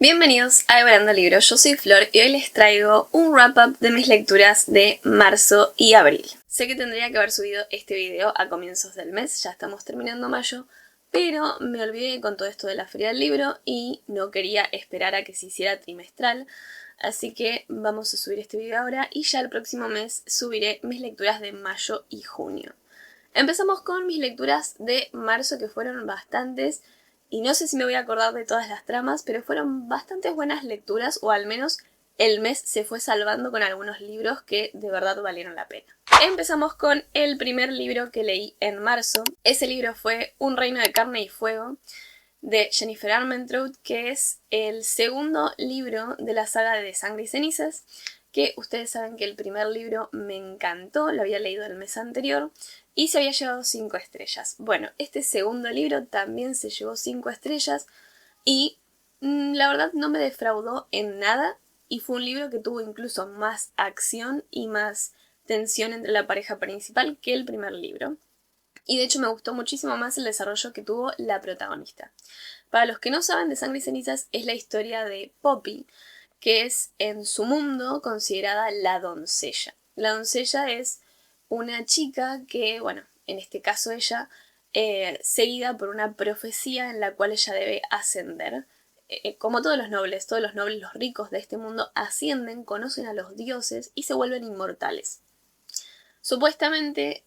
Bienvenidos a Devorando Libros, yo soy Flor y hoy les traigo un wrap-up de mis lecturas de marzo y abril. Sé que tendría que haber subido este video a comienzos del mes, ya estamos terminando mayo, pero me olvidé con todo esto de la feria del libro y no quería esperar a que se hiciera trimestral, así que vamos a subir este video ahora y ya el próximo mes subiré mis lecturas de mayo y junio. Empezamos con mis lecturas de marzo, que fueron bastantes. Y no sé si me voy a acordar de todas las tramas, pero fueron bastante buenas lecturas, o al menos el mes se fue salvando con algunos libros que de verdad valieron la pena. Empezamos con el primer libro que leí en marzo. Ese libro fue Un reino de carne y fuego, de Jennifer Armentrout, que es el segundo libro de la saga de Sangre y cenizas, que ustedes saben que el primer libro me encantó, lo había leído el mes anterior, y se había llevado 5 estrellas. Bueno, este segundo libro también se llevó 5 estrellas y la verdad no me defraudó en nada y fue un libro que tuvo incluso más acción y más tensión entre la pareja principal que el primer libro. Y de hecho me gustó muchísimo más el desarrollo que tuvo la protagonista. Para los que no saben, de Sangre y cenizas es la historia de Poppy, que es en su mundo considerada la doncella. La doncella es una chica que, bueno, en este caso ella, seguida por una profecía en la cual ella debe ascender. Como todos los nobles, los ricos de este mundo ascienden, conocen a los dioses y se vuelven inmortales. Supuestamente,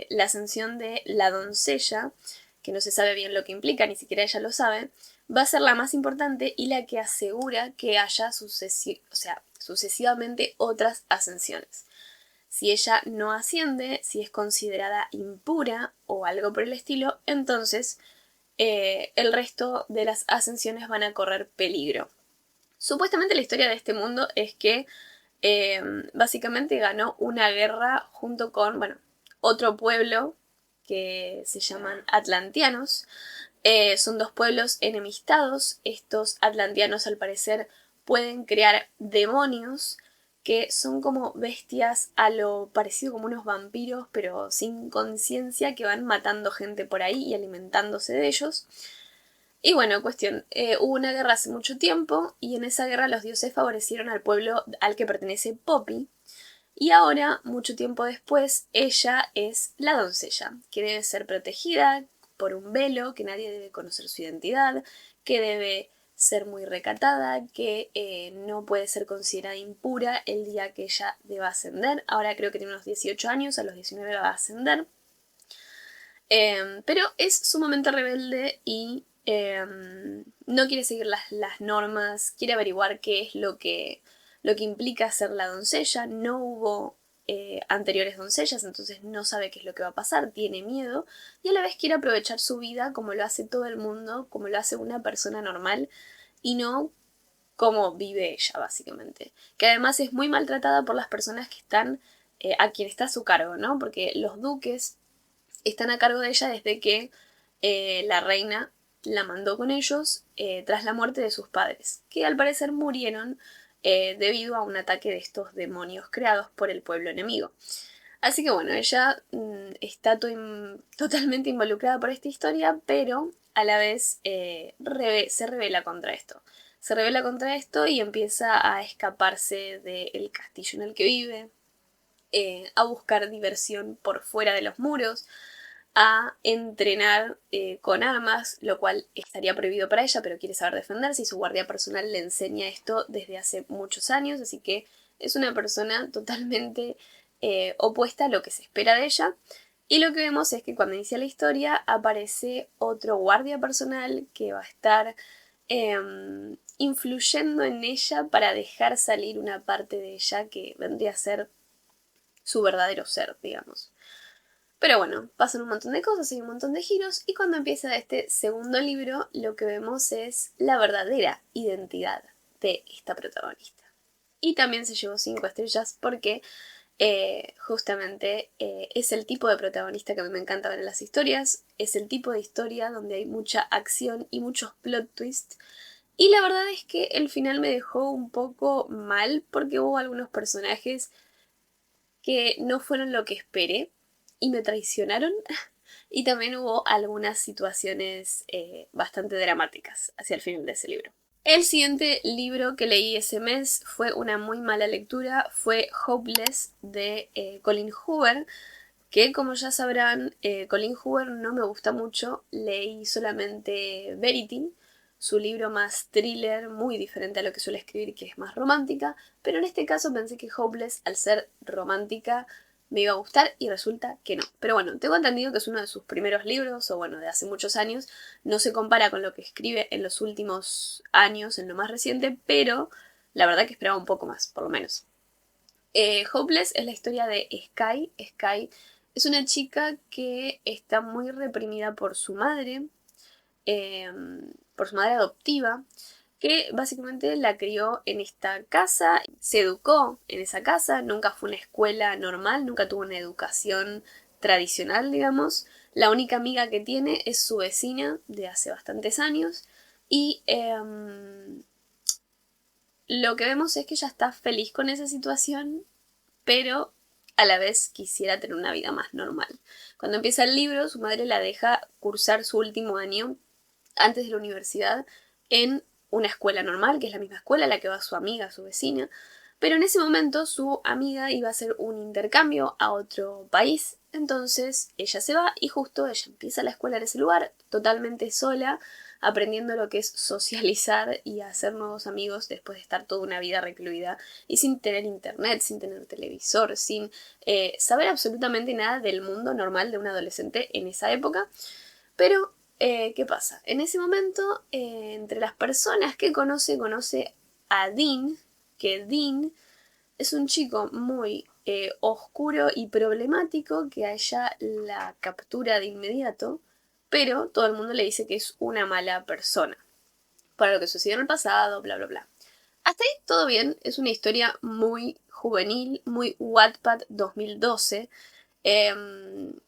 la ascensión de la doncella, que no se sabe bien lo que implica, ni siquiera ella lo sabe, va a ser la más importante y la que asegura que haya sucesivamente otras ascensiones. Si ella no asciende, si es considerada impura o algo por el estilo, entonces el resto de las ascensiones van a correr peligro. Supuestamente la historia de este mundo es que básicamente ganó una guerra junto con, bueno, otro pueblo que se llaman atlantianos. Son dos pueblos enemistados. Estos atlantianos al parecer pueden crear demonios que son como bestias a lo parecido como unos vampiros, pero sin conciencia, que van matando gente por ahí y alimentándose de ellos. Y bueno, cuestión, hubo una guerra hace mucho tiempo y en esa guerra los dioses favorecieron al pueblo al que pertenece Poppy. Y ahora, mucho tiempo después, ella es la doncella, que debe ser protegida por un velo, que nadie debe conocer su identidad, que debe ser muy recatada, que no puede ser considerada impura el día que ella deba ascender. Ahora creo que tiene unos 18 años, a los 19 va a ascender. Pero es sumamente rebelde y no quiere seguir las normas, quiere averiguar qué es lo que implica ser la doncella. No hubo anteriores doncellas, entonces no sabe qué es lo que va a pasar, tiene miedo y a la vez quiere aprovechar su vida como lo hace todo el mundo, como lo hace una persona normal y no como vive ella, básicamente. Que además es muy maltratada por las personas que están a quien está a su cargo, ¿no? Porque los duques están a cargo de ella desde que la reina la mandó con ellos tras la muerte de sus padres, que al parecer murieron debido a un ataque de estos demonios creados por el pueblo enemigo. Así que bueno, ella está totalmente involucrada por esta historia, pero a la vez se rebela contra esto. Se rebela contra esto y empieza a escaparse del castillo en el que vive, a buscar diversión por fuera de los muros, a entrenar con armas, lo cual estaría prohibido para ella, pero quiere saber defenderse y su guardia personal le enseña esto desde hace muchos años, así que es una persona totalmente opuesta a lo que se espera de ella. Y lo que vemos es que cuando inicia la historia aparece otro guardia personal que va a estar influyendo en ella para dejar salir una parte de ella que vendría a ser su verdadero ser, digamos. Pero bueno, pasan un montón de cosas y un montón de giros y cuando empieza este segundo libro lo que vemos es la verdadera identidad de esta protagonista. Y también se llevó 5 estrellas porque justamente es el tipo de protagonista que a mí me encanta ver en las historias, es el tipo de historia donde hay mucha acción y muchos plot twists. Y la verdad es que el final me dejó un poco mal porque hubo algunos personajes que no fueron lo que esperé y me traicionaron. Y también hubo algunas situaciones bastante dramáticas hacia el final de ese libro. El siguiente libro que leí ese mes fue una muy mala lectura, fue Hopeless de Colin Hoover, que como ya sabrán, Colin Hoover no me gusta mucho, leí solamente Verity, su libro más thriller, muy diferente a lo que suele escribir, que es más romántica, pero en este caso pensé que Hopeless, al ser romántica, me iba a gustar y resulta que no. Pero bueno, tengo entendido que es uno de sus primeros libros, o bueno, de hace muchos años, no se compara con lo que escribe en los últimos años, en lo más reciente, pero la verdad que esperaba un poco más, por lo menos. Hopeless es la historia de Sky. Sky es una chica que está muy reprimida eh, por su madre adoptiva, que básicamente la crió en esta casa, se educó en esa casa, nunca fue una escuela normal, nunca tuvo una educación tradicional, digamos. La única amiga que tiene es su vecina de hace bastantes años y lo que vemos es que ella está feliz con esa situación, pero a la vez quisiera tener una vida más normal. Cuando empieza el libro, su madre la deja cursar su último año antes de la universidad en una escuela normal, que es la misma escuela a la que va su amiga, su vecina, pero en ese momento su amiga iba a hacer un intercambio a otro país, entonces ella se va y justo ella empieza la escuela en ese lugar, totalmente sola, aprendiendo lo que es socializar y hacer nuevos amigos después de estar toda una vida recluida y sin tener internet, sin tener televisor, sin saber absolutamente nada del mundo normal de un adolescente en esa época. Pero, ¿qué pasa? En ese momento, entre las personas que conoce a Dean, que Dean es un chico muy oscuro y problemático que a ella la captura de inmediato, pero todo el mundo le dice que es una mala persona, para lo que sucedió en el pasado, bla, bla, bla. Hasta ahí todo bien, es una historia muy juvenil, muy Wattpad 2012.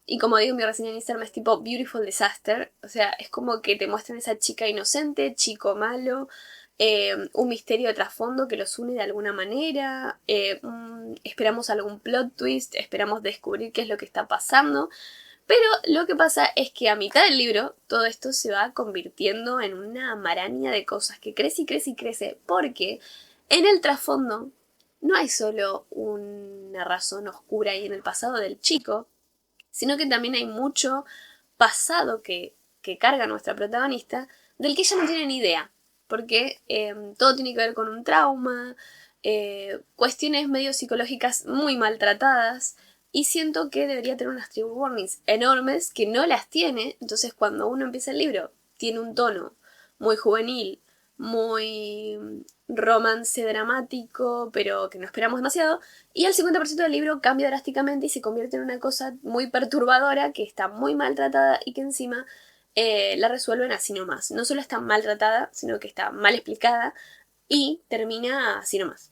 Y como digo en mi reseña en Instagram, es tipo Beautiful Disaster. O sea, es como que te muestran esa chica inocente, chico malo, un misterio de trasfondo que los une de alguna manera. Esperamos algún plot twist, esperamos descubrir qué es lo que está pasando. Pero lo que pasa es que a mitad del libro todo esto se va convirtiendo en una maraña de cosas que crece y crece y crece. Porque en el trasfondo no hay solo una razón oscura ahí en el pasado del chico, sino que también hay mucho pasado que carga nuestra protagonista, del que ella no tiene ni idea, porque todo tiene que ver con un trauma, cuestiones medio psicológicas muy maltratadas, y siento que debería tener unas trigger warnings enormes que no las tiene, entonces cuando uno empieza el libro tiene un tono muy juvenil, muy romance dramático, pero que no esperamos demasiado, y el 50% del libro cambia drásticamente y se convierte en una cosa muy perturbadora, que está muy maltratada y que encima la resuelven así nomás. No solo está maltratada, sino que está mal explicada y termina así nomás.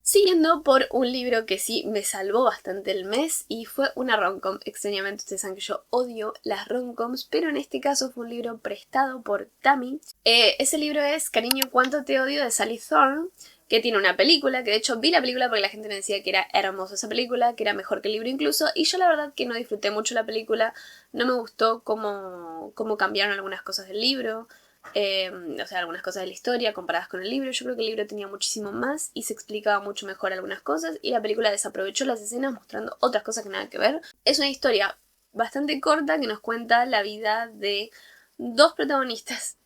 Siguiendo por un libro que sí me salvó bastante el mes y fue una romcom. Extrañamente ustedes saben que yo odio las romcoms, pero en este caso fue un libro prestado por Tami. Ese libro es Cariño, cuánto te odio de Sally Thorne, que tiene una película, que de hecho vi la película porque la gente me decía que era hermosa esa película, que era mejor que el libro incluso, y yo la verdad que no disfruté mucho la película, no me gustó cómo cambiaron algunas cosas del libro. O sea, algunas cosas de la historia comparadas con el libro. Yo creo que el libro tenía muchísimo más y se explicaba mucho mejor algunas cosas, y la película desaprovechó las escenas mostrando otras cosas que nada que ver. Es una historia bastante corta que nos cuenta la vida de dos protagonistas.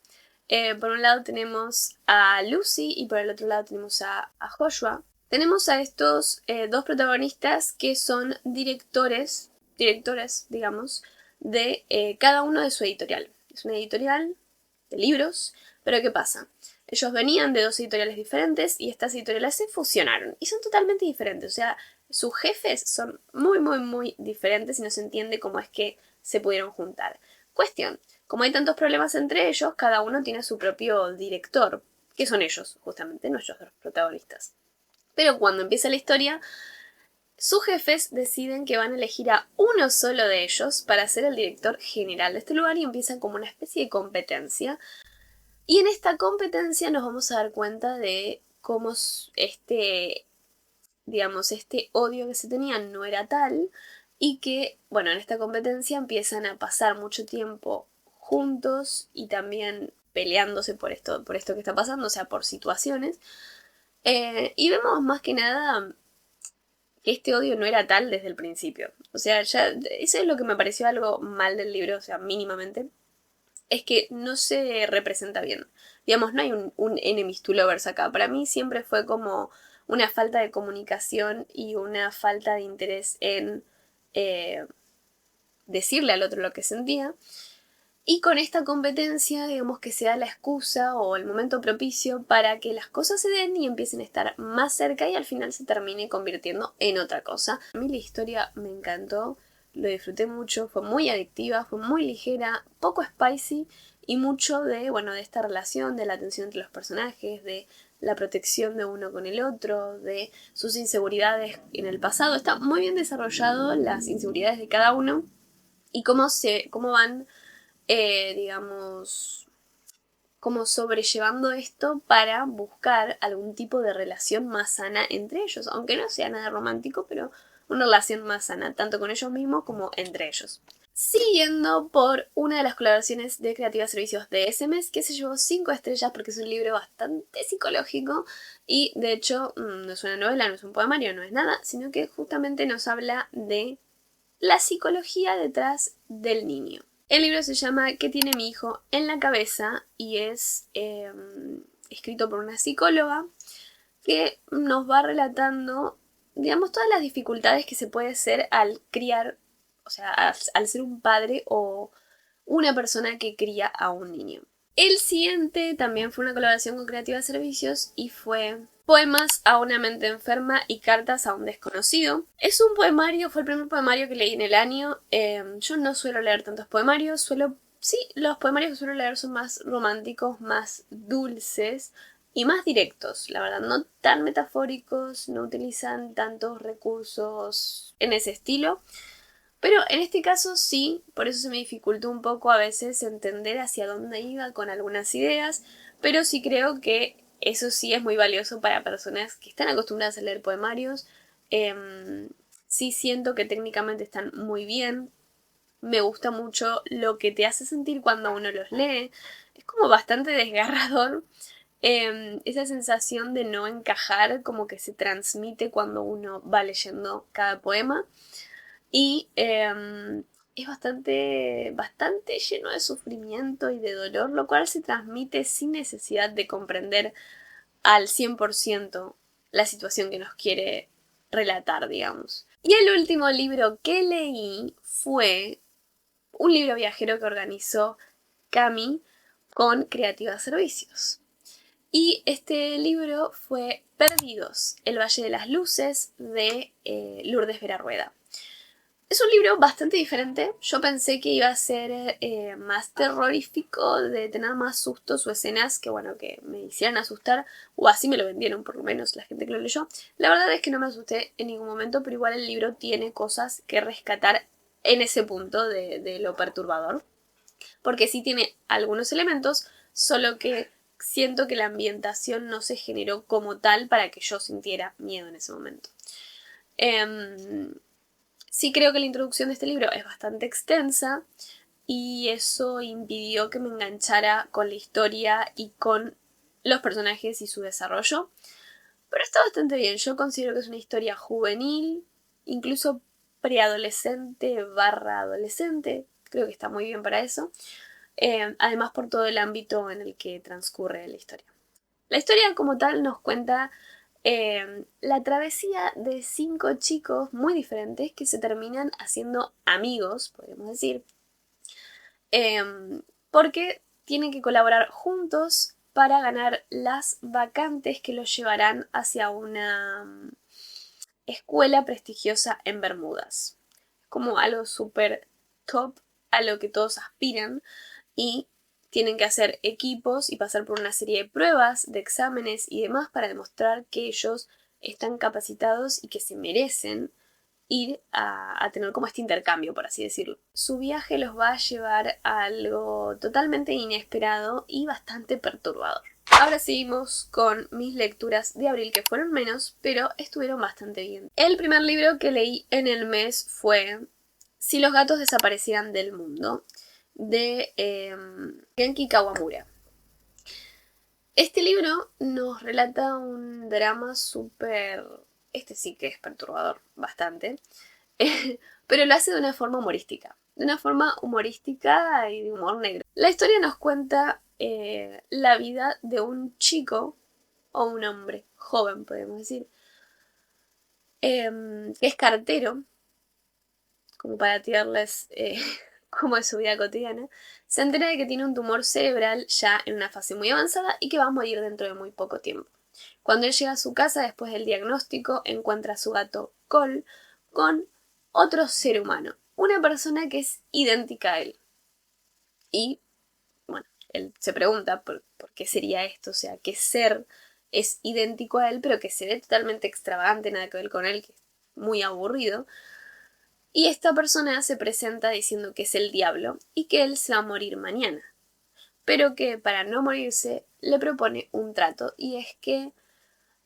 Por un lado tenemos a Lucy y por el otro lado tenemos a Joshua. Tenemos a estos dos protagonistas que son directores, digamos, de cada uno de su editorial. Es una editorial de libros, pero ¿qué pasa? Ellos venían de dos editoriales diferentes y estas editoriales se fusionaron y son totalmente diferentes. O sea, sus jefes son muy, muy, muy diferentes y no se entiende cómo es que se pudieron juntar. Cuestión, como hay tantos problemas entre ellos, cada uno tiene su propio director, que son ellos, justamente, nuestros dos protagonistas. Pero cuando empieza la historia, sus jefes deciden que van a elegir a uno solo de ellos para ser el director general de este lugar y empiezan como una especie de competencia. Y en esta competencia nos vamos a dar cuenta de cómo digamos, este odio que se tenían no era tal, y que, bueno, en esta competencia empiezan a pasar mucho tiempo juntos y también peleándose por esto que está pasando, o sea, por situaciones. Y vemos más que nada que este odio no era tal desde el principio. O sea, ya eso es lo que me pareció algo mal del libro, o sea, mínimamente. Es que no se representa bien. Digamos, no hay un enemies to lovers acá. Para mí siempre fue como una falta de comunicación y una falta de interés en decirle al otro lo que sentía. Y con esta competencia, digamos que se da la excusa o el momento propicio para que las cosas se den y empiecen a estar más cerca y al final se termine convirtiendo en otra cosa. A mí la historia me encantó, lo disfruté mucho, fue muy adictiva, fue muy ligera, poco spicy y mucho de, bueno, de esta relación, de la tensión entre los personajes, de la protección de uno con el otro, de sus inseguridades en el pasado. Está muy bien desarrollado las inseguridades de cada uno y cómo van digamos, como sobrellevando esto para buscar algún tipo de relación más sana entre ellos, aunque no sea nada romántico, pero una relación más sana, tanto con ellos mismos como entre ellos. Siguiendo por una de las colaboraciones de Creativa Servicios de ese mes, que se llevó 5 estrellas porque es un libro bastante psicológico y de hecho no es una novela, no es un poemario, no es nada, sino que justamente nos habla de la psicología detrás del niño. El libro se llama ¿Qué tiene mi hijo en la cabeza? Y es escrito por una psicóloga que nos va relatando, digamos, todas las dificultades que se puede hacer al criar, o sea, al ser un padre o una persona que cría a un niño. El siguiente también fue una colaboración con Creativa Servicios y fue Poemas a una mente enferma y cartas a un desconocido. Es un poemario, fue el primer poemario que leí en el año. Yo no suelo leer tantos poemarios, sí, los poemarios que suelo leer son más románticos, más dulces y más directos, la verdad, no tan metafóricos, no utilizan tantos recursos en ese estilo. Pero en este caso sí, por eso se me dificultó un poco a veces entender hacia dónde iba con algunas ideas, pero sí creo que eso sí es muy valioso para personas que están acostumbradas a leer poemarios. Sí siento que técnicamente están muy bien. Me gusta mucho lo que te hace sentir cuando uno los lee. Es como bastante desgarrador. Esa sensación de no encajar como que se transmite cuando uno va leyendo cada poema. Y es bastante lleno de sufrimiento y de dolor, lo cual se transmite sin necesidad de comprender al 100% la situación que nos quiere relatar, digamos. Y el último libro que leí fue un libro viajero que organizó Cami con Creativa Servicios. Y este libro fue Perdidos, el Valle de las Luces de Lourdes Vera Rueda. Es un libro bastante diferente. Yo pensé que iba a ser más terrorífico, de tener más sustos o escenas que, bueno, que me hicieran asustar, o así me lo vendieron por lo menos la gente que lo leyó. La verdad es que no me asusté en ningún momento, pero igual el libro tiene cosas que rescatar en ese punto de lo perturbador. Porque sí tiene algunos elementos, solo que siento que la ambientación no se generó como tal para que yo sintiera miedo en ese momento. Sí creo que la introducción de este libro es bastante extensa y eso impidió que me enganchara con la historia y con los personajes y su desarrollo. Pero está bastante bien. Yo considero que es una historia juvenil, incluso preadolescente barra adolescente. Creo que está muy bien para eso. Además por todo el ámbito en el que transcurre la historia. La historia como tal nos cuenta la travesía de 5 chicos muy diferentes que se terminan haciendo amigos, podríamos decir, porque tienen que colaborar juntos para ganar las vacantes que los llevarán hacia una escuela prestigiosa en Bermudas. Como algo súper top a lo que todos aspiran y tienen que hacer equipos y pasar por una serie de pruebas, de exámenes y demás para demostrar que ellos están capacitados y que se merecen ir a tener como este intercambio, por así decirlo. Su viaje los va a llevar a algo totalmente inesperado y bastante perturbador. Ahora seguimos con mis lecturas de abril, que fueron menos, pero estuvieron bastante bien. El primer libro que leí en el mes fue Si los gatos desaparecieran del mundo, de Genki Kawamura. Este libro nos relata un drama súper... Este sí que es perturbador, bastante. Pero lo hace de una forma humorística. De una forma humorística y de humor negro. La historia nos cuenta la vida de un chico, o un hombre joven, podemos decir, que es cartero, como para tirarles cómo es su vida cotidiana. Se entera de que tiene un tumor cerebral ya en una fase muy avanzada y que va a morir dentro de muy poco tiempo. Cuando él llega a su casa después del diagnóstico, encuentra a su gato Cole con otro ser humano, una persona que es idéntica a él. Y, bueno, él se pregunta por qué sería esto, o sea, qué ser es idéntico a él, pero que se ve totalmente extravagante, nada que ver con él, que es muy aburrido. Y esta persona se presenta diciendo que es el diablo y que él se va a morir mañana. Pero que para no morirse le propone un trato, y es que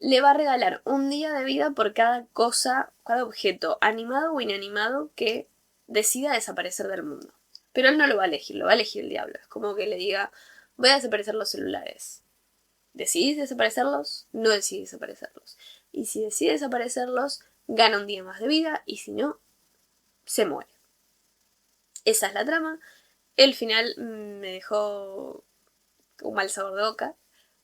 le va a regalar un día de vida por cada cosa, cada objeto animado o inanimado que decida desaparecer del mundo. Pero él no lo va a elegir, lo va a elegir el diablo. Es como que le diga, voy a desaparecer los celulares. ¿Decidís desaparecerlos? No decidís desaparecerlos. Y si decides desaparecerlos, gana un día más de vida, y si no, se muere. Esa es la trama. El final me dejó un mal sabor de boca,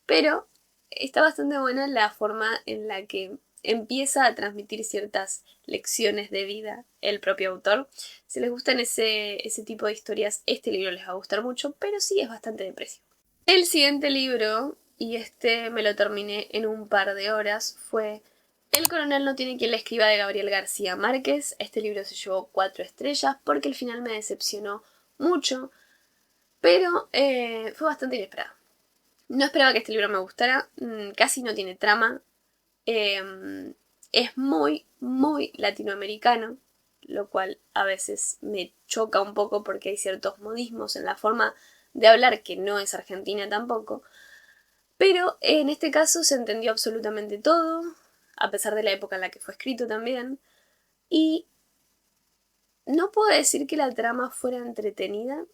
pero está bastante buena la forma en la que empieza a transmitir ciertas lecciones de vida el propio autor. Si les gustan ese tipo de historias, este libro les va a gustar mucho, pero sí es bastante depresivo. El siguiente libro, y este me lo terminé en un par de horas, fue El coronel no tiene quien le escriba, de Gabriel García Márquez. Este libro se llevó 4 estrellas porque el final me decepcionó mucho, pero fue bastante inesperado. No esperaba que este libro me gustara, casi no tiene trama, es muy, muy latinoamericano, lo cual a veces me choca un poco porque hay ciertos modismos en la forma de hablar que no es argentina tampoco, pero en este caso se entendió absolutamente todo, a pesar de la época en la que fue escrito también, y no puedo decir que la trama fuera entretenida,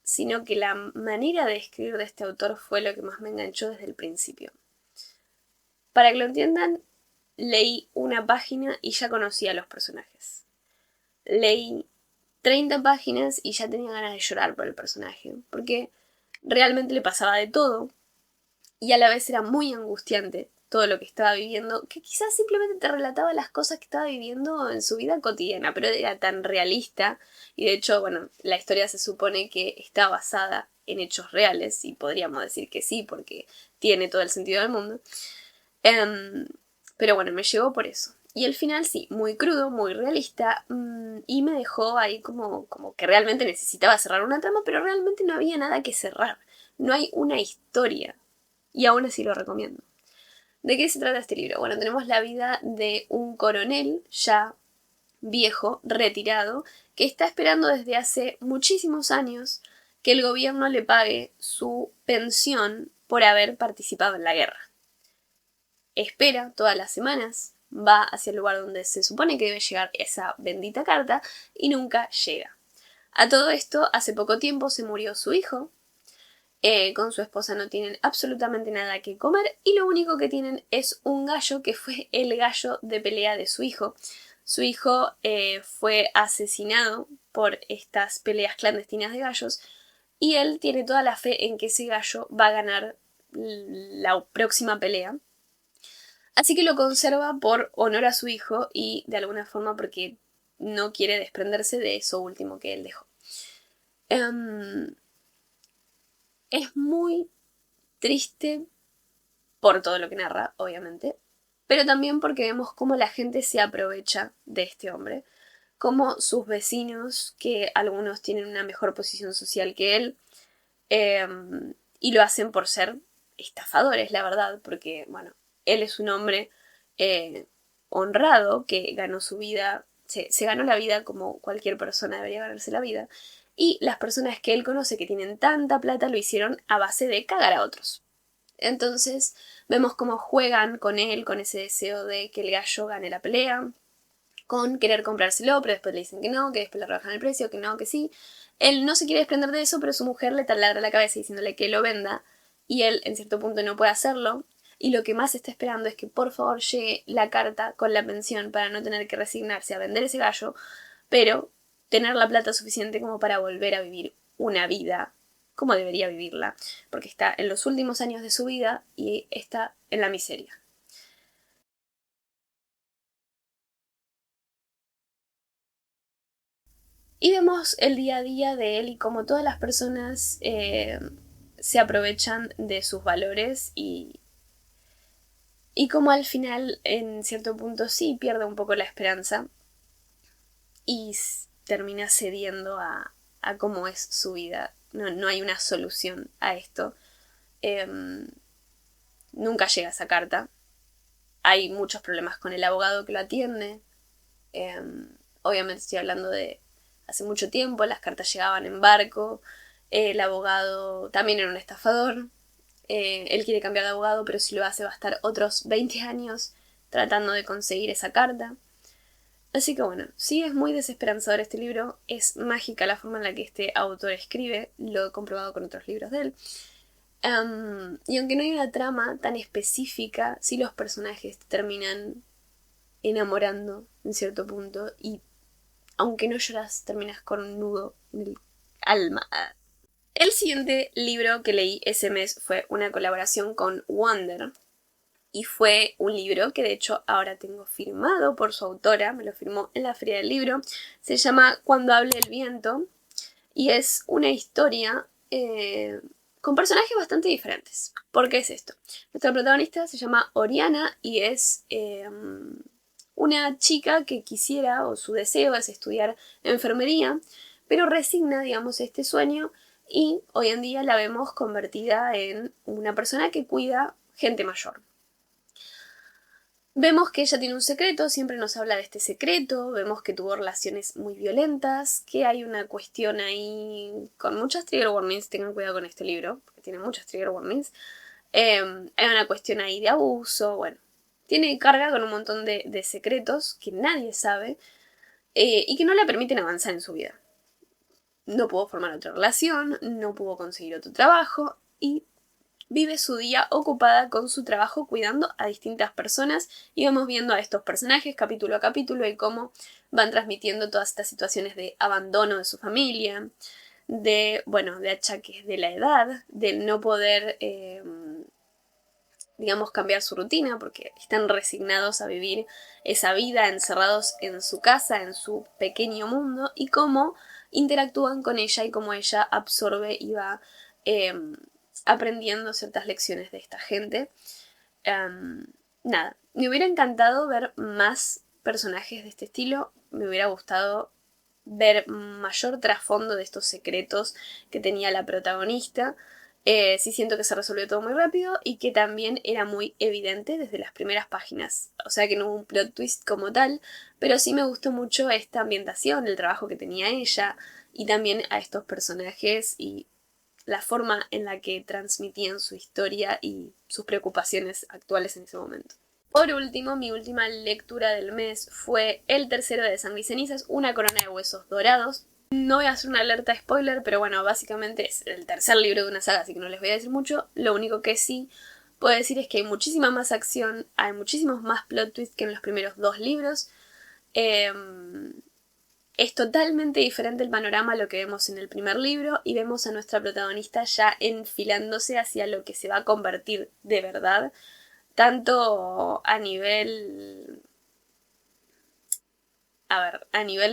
sino que la manera de escribir de este autor fue lo que más me enganchó desde el principio. Para que lo entiendan, leí una página y ya conocía a los personajes. Leí 30 páginas y ya tenía ganas de llorar por el personaje, porque realmente le pasaba de todo y a la vez era muy angustiante todo lo que estaba viviendo, que quizás simplemente te relataba las cosas que estaba viviendo en su vida cotidiana, pero era tan realista, y de hecho, bueno, la historia se supone que está basada en hechos reales, y podríamos decir que sí, porque tiene todo el sentido del mundo. Pero bueno, me llegó por eso. Y el final sí, muy crudo, muy realista, y me dejó ahí como que realmente necesitaba cerrar una trama, pero realmente no había nada que cerrar. No hay una historia. Y aún así lo recomiendo. ¿De qué se trata este libro? Bueno, tenemos la vida de un coronel ya viejo, retirado, que está esperando desde hace muchísimos años que el gobierno le pague su pensión por haber participado en la guerra. Espera todas las semanas, va hacia el lugar donde se supone que debe llegar esa bendita carta y nunca llega. A todo esto, hace poco tiempo se murió su hijo, con su esposa no tienen absolutamente nada que comer y lo único que tienen es un gallo que fue el gallo de pelea de su hijo. Su hijo fue asesinado por estas peleas clandestinas de gallos y él tiene toda la fe en que ese gallo va a ganar la próxima pelea. Así que lo conserva por honor a su hijo y de alguna forma porque no quiere desprenderse de eso último que él dejó. Es muy triste por todo lo que narra, obviamente, pero también porque vemos cómo la gente se aprovecha de este hombre, como sus vecinos, que algunos tienen una mejor posición social que él, eh, y lo hacen por ser estafadores, la verdad, porque, bueno, él es un hombre eh, honrado que ganó su vida, se ganó la vida como cualquier persona debería ganarse la vida, y las personas que él conoce que tienen tanta plata lo hicieron a base de cagar a otros. Entonces vemos cómo juegan con él, con ese deseo de que el gallo gane la pelea, con querer comprárselo, pero después le dicen que después le rebajan el precio, que no, que sí. Él no se quiere desprender de eso, pero su mujer le taladra la cabeza diciéndole que lo venda y él en cierto punto no puede hacerlo, y lo que más está esperando es que por favor llegue la carta con la pensión para no tener que resignarse a vender ese gallo, pero tener la plata suficiente como para volver a vivir una vida como debería vivirla, porque está en los últimos años de su vida y está en la miseria. Y vemos el día a día de él y cómo todas las personas se aprovechan de sus valores y cómo al final, en cierto punto, sí pierde un poco la esperanza y termina cediendo a cómo es su vida. No hay una solución a esto. Nunca llega esa carta. Hay muchos problemas con el abogado que lo atiende. Obviamente estoy hablando de hace mucho tiempo, las cartas llegaban en barco, el abogado también era un estafador, él quiere cambiar de abogado, pero si lo hace va a estar otros 20 años tratando de conseguir esa carta. Así que bueno, sí es muy desesperanzador este libro, es mágica la forma en la que este autor escribe, lo he comprobado con otros libros de él. Y aunque no hay una trama tan específica, sí los personajes terminan enamorando en cierto punto y aunque no lloras, terminas con un nudo en el alma. El siguiente libro que leí ese mes fue una colaboración con Wander y fue un libro que de hecho ahora tengo firmado por su autora, me lo firmó en la Feria del Libro. Se llama Cuando hable el viento y es una historia con personajes bastante diferentes. ¿Por qué es esto? Nuestra protagonista se llama Oriana y es una chica que quisiera, o su deseo es estudiar enfermería, pero resigna, digamos, este sueño y hoy en día la vemos convertida en una persona que cuida gente mayor. Vemos que ella tiene un secreto, siempre nos habla de este secreto, vemos que tuvo relaciones muy violentas, que hay una cuestión ahí con muchas trigger warnings, tengan cuidado con este libro, porque tiene muchas trigger warnings. Hay una cuestión ahí de abuso, bueno, tiene carga con un montón de secretos que nadie sabe y que no le permiten avanzar en su vida. No pudo formar otra relación, no pudo conseguir otro trabajo y vive su día ocupada con su trabajo cuidando a distintas personas y vamos viendo a estos personajes capítulo a capítulo y cómo van transmitiendo todas estas situaciones de abandono de su familia, de achaques de la edad, del no poder, digamos, cambiar su rutina porque están resignados a vivir esa vida encerrados en su casa, en su pequeño mundo y cómo interactúan con ella y cómo ella absorbe y va aprendiendo ciertas lecciones de esta gente. Nada, me hubiera encantado ver más personajes de este estilo, me hubiera gustado ver mayor trasfondo de estos secretos que tenía la protagonista. Sí siento que se resolvió todo muy rápido y que también era muy evidente desde las primeras páginas. O sea que no hubo un plot twist como tal, pero sí me gustó mucho esta ambientación, el trabajo que tenía ella y también a estos personajes y la forma en la que transmitían su historia y sus preocupaciones actuales en ese momento. Por último, mi última lectura del mes fue El tercero de Sangre y Cenizas, Una corona de huesos dorados. No voy a hacer una alerta spoiler, pero bueno, básicamente es el tercer libro de una saga, así que no les voy a decir mucho. Lo único que sí puedo decir es que hay muchísima más acción, hay muchísimos más plot twists que en los primeros dos libros. Es totalmente diferente el panorama a lo que vemos en el primer libro y vemos a nuestra protagonista ya enfilándose hacia lo que se va a convertir de verdad, tanto a nivel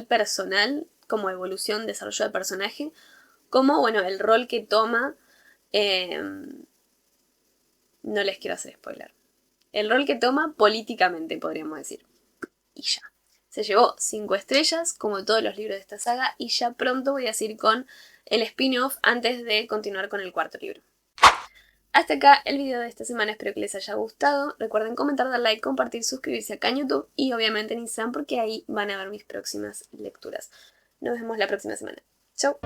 personal, como evolución, desarrollo de personaje, como, bueno, el rol que toma, no les quiero hacer spoiler, el rol que toma políticamente, podríamos decir. Y ya. Se llevó 5 estrellas, como todos los libros de esta saga, y ya pronto voy a seguir con el spin-off antes de continuar con el cuarto libro. Hasta acá el video de esta semana, espero que les haya gustado. Recuerden comentar, dar like, compartir, suscribirse acá en YouTube y obviamente en Instagram porque ahí van a ver mis próximas lecturas. Nos vemos la próxima semana. Chau.